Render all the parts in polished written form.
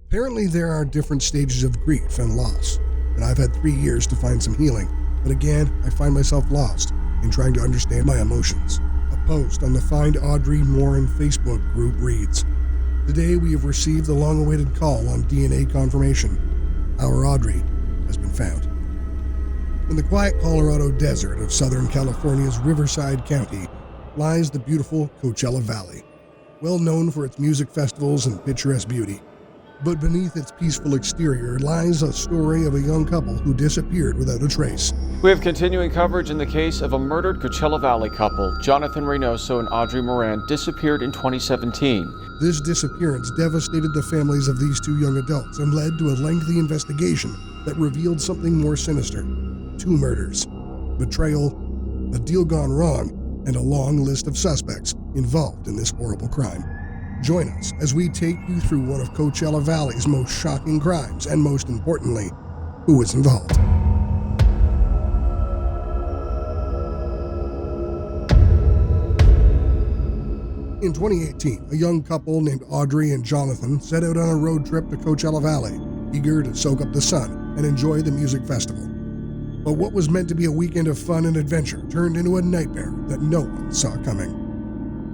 Apparently there are different stages of grief and loss, and I've had 3 years to find some healing, but again, I find myself lost in trying to understand my emotions. A post on the Find Audrey Moran Facebook group reads, "Today we have received the long-awaited call on DNA confirmation. Our Audrey has been found." In the quiet Colorado desert of Southern California's Riverside County lies the beautiful Coachella Valley, well known for its music festivals and picturesque beauty. But beneath its peaceful exterior lies a story of a young couple who disappeared without a trace. We have continuing coverage in the case of a murdered Coachella Valley couple. Jonathan Reynoso and Audrey Moran disappeared in 2017. This disappearance devastated the families of these 2 young adults and led to a lengthy investigation that revealed something more sinister. 2 murders, betrayal, a deal gone wrong, and a long list of suspects involved in this horrible crime. Join us as we take you through one of Coachella Valley's most shocking crimes and, most importantly, who is involved. In 2018, a young couple named Audrey and Jonathan set out on a road trip to Coachella Valley, eager to soak up the sun and enjoy the music festival. But what was meant to be a weekend of fun and adventure turned into a nightmare that no one saw coming.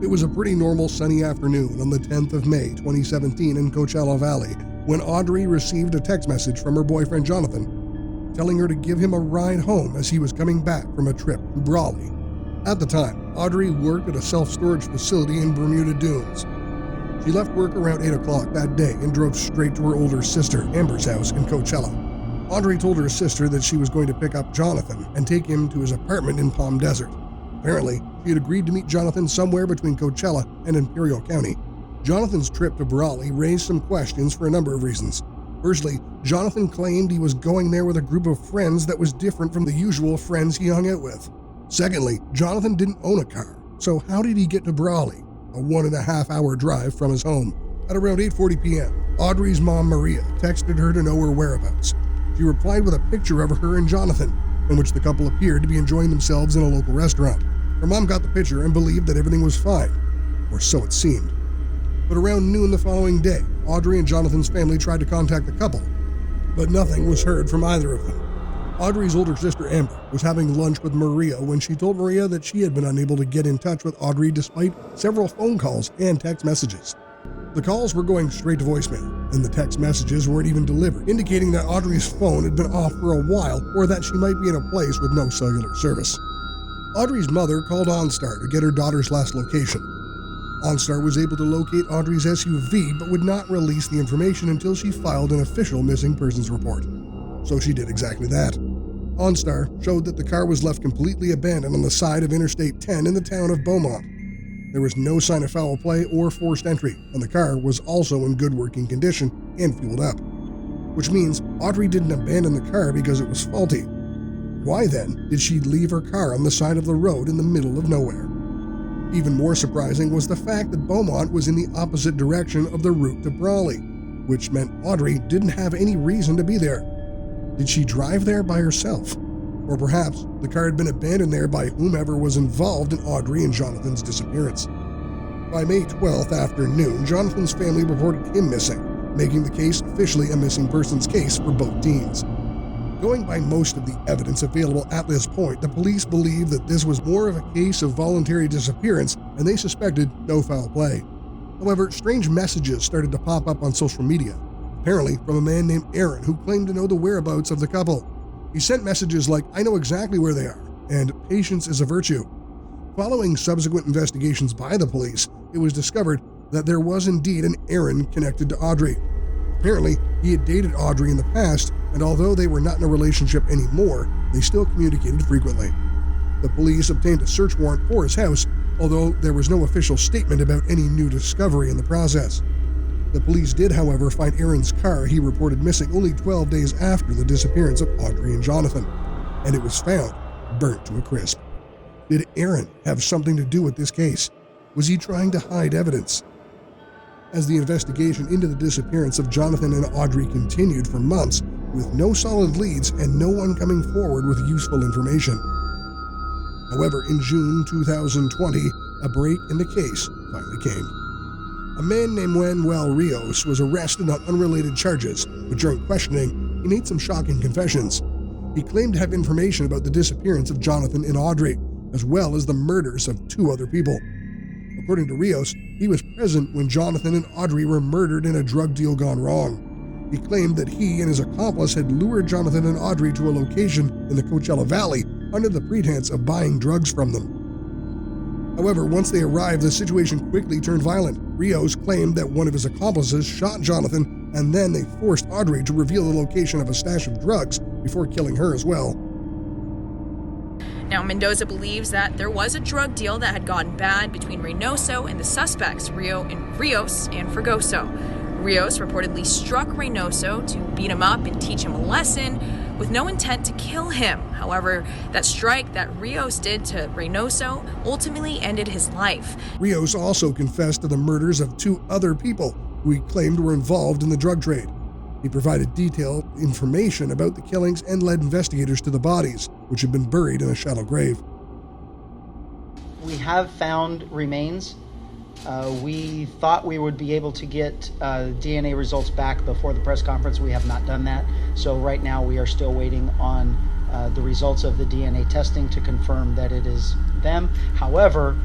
It was a pretty normal sunny afternoon on the 10th of May 2017 in Coachella Valley when Audrey received a text message from her boyfriend Jonathan telling her to give him a ride home as he was coming back from a trip to Brawley. At the time, Audrey worked at a self-storage facility in Bermuda Dunes. She left work around 8 o'clock that day and drove straight to her older sister Amber's house in Coachella. Audrey told her sister that she was going to pick up Jonathan and take him to his apartment in Palm Desert. Apparently, she had agreed to meet Jonathan somewhere between Coachella and Imperial County. Jonathan's trip to Brawley raised some questions for a number of reasons. Firstly, Jonathan claimed he was going there with a group of friends that was different from the usual friends he hung out with. Secondly, Jonathan didn't own a car, so how did he get to Brawley, a 1.5-hour drive from his home? At around 8:40 p.m., Audrey's mom, Maria, texted her to know her whereabouts. She replied with a picture of her and Jonathan, in which the couple appeared to be enjoying themselves in a local restaurant. Her mom got the picture and believed that everything was fine, or so it seemed. But around noon the following day, Audrey and Jonathan's family tried to contact the couple, but nothing was heard from either of them. Audrey's older sister Amber was having lunch with Maria when she told Maria that she had been unable to get in touch with Audrey despite several phone calls and text messages. The calls were going straight to voicemail, and the text messages weren't even delivered, indicating that Audrey's phone had been off for a while or that she might be in a place with no cellular service. Audrey's mother called OnStar to get her daughter's last location. OnStar was able to locate Audrey's SUV but would not release the information until she filed an official missing persons report. So she did exactly that. OnStar showed that the car was left completely abandoned on the side of Interstate 10 in the town of Beaumont. There was no sign of foul play or forced entry, and the car was also in good working condition and fueled up. Which means Audrey didn't abandon the car because it was faulty. Why then did she leave her car on the side of the road in the middle of nowhere? Even more surprising was the fact that Beaumont was in the opposite direction of the route to Brawley, which meant Audrey didn't have any reason to be there. Did she drive there by herself? Or perhaps the car had been abandoned there by whomever was involved in Audrey and Jonathan's disappearance. By May 12th afternoon, Jonathan's family reported him missing, making the case officially a missing persons case for both teens. Going by most of the evidence available at this point, the police believed that this was more of a case of voluntary disappearance, and they suspected no foul play. However, strange messages started to pop up on social media, apparently from a man named Aaron who claimed to know the whereabouts of the couple. He sent messages like, "I know exactly where they are," and "Patience is a virtue." Following subsequent investigations by the police, it was discovered that there was indeed an Aaron connected to Audrey. Apparently, he had dated Audrey in the past, and although they were not in a relationship anymore, they still communicated frequently. The police obtained a search warrant for his house, although there was no official statement about any new discovery in the process. The police did, however, find Aaron's car he reported missing only 12 days after the disappearance of Audrey and Jonathan, and it was found burnt to a crisp. Did Aaron have something to do with this case? Was he trying to hide evidence? As the investigation into the disappearance of Jonathan and Audrey continued for months, with no solid leads and no one coming forward with useful information. However, in June 2020, a break in the case finally came. A man named Manuel Rios was arrested on unrelated charges, but during questioning, he made some shocking confessions. He claimed to have information about the disappearance of Jonathan and Audrey, as well as the murders of 2 other people. According to Rios, he was present when Jonathan and Audrey were murdered in a drug deal gone wrong. He claimed that he and his accomplice had lured Jonathan and Audrey to a location in the Coachella Valley under the pretense of buying drugs from them. However, once they arrived, the situation quickly turned violent. Rios claimed that one of his accomplices shot Jonathan, and then they forced Audrey to reveal the location of a stash of drugs before killing her as well. Now, Mendoza believes that there was a drug deal that had gotten bad between Reynoso and the suspects, Rios and Fregoso. Rios reportedly struck Reynoso to beat him up and teach him a lesson, with no intent to kill him. However, that strike that Rios did to Reynoso ultimately ended his life. Rios also confessed to the murders of 2 other people who he claimed were involved in the drug trade. He provided detailed information about the killings and led investigators to the bodies, which had been buried in a shallow grave. We have found remains. We thought we would be able to get DNA results back before the press conference. We have not done that. So right now we are still waiting on the results of the DNA testing to confirm that it is them. However,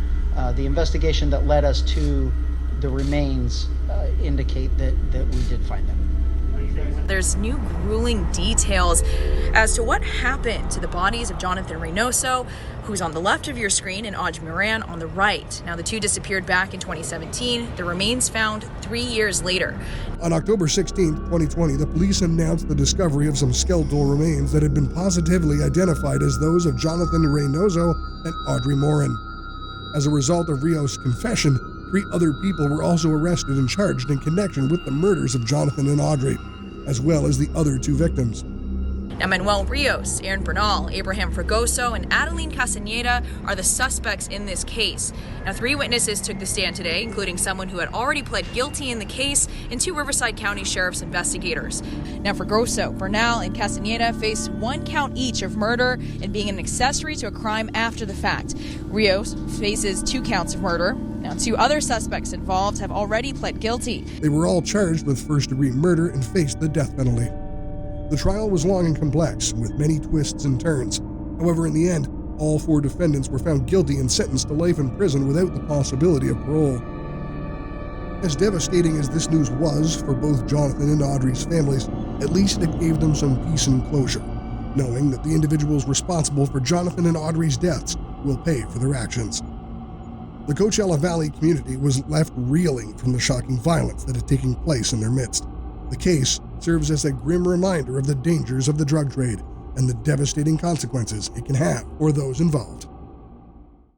the investigation that led us to the remains indicate that we did find them. There's new grueling details as to what happened to the bodies of Jonathan Reynoso, who's on the left of your screen, and Audrey Moran on the right. Now, the 2 disappeared back in 2017. The remains found 3 years later. On October 16, 2020, the police announced the discovery of some skeletal remains that had been positively identified as those of Jonathan Reynoso and Audrey Moran. As a result of Rios' confession, 3 other people were also arrested and charged in connection with the murders of Jonathan and Audrey, as well as the other 2 victims. Now, Manuel Rios, Aaron Bernal, Abraham Fregoso, and Adeline Castaneda are the suspects in this case. Now, 3 witnesses took the stand today, including someone who had already pled guilty in the case and 2 Riverside County Sheriff's investigators. Now, Fregoso, Bernal, and Castaneda face 1 count each of murder and being an accessory to a crime after the fact. Rios faces 2 counts of murder. Now, 2 other suspects involved have already pled guilty. They were all charged with first-degree murder and faced the death penalty. The trial was long and complex, with many twists and turns. However, in the end, all 4 defendants were found guilty and sentenced to life in prison without the possibility of parole. As devastating as this news was for both Jonathan and Audrey's families, at least it gave them some peace and closure, knowing that the individuals responsible for Jonathan and Audrey's deaths will pay for their actions. The Coachella Valley community was left reeling from the shocking violence that had taken place in their midst. The case serves as a grim reminder of the dangers of the drug trade and the devastating consequences it can have for those involved.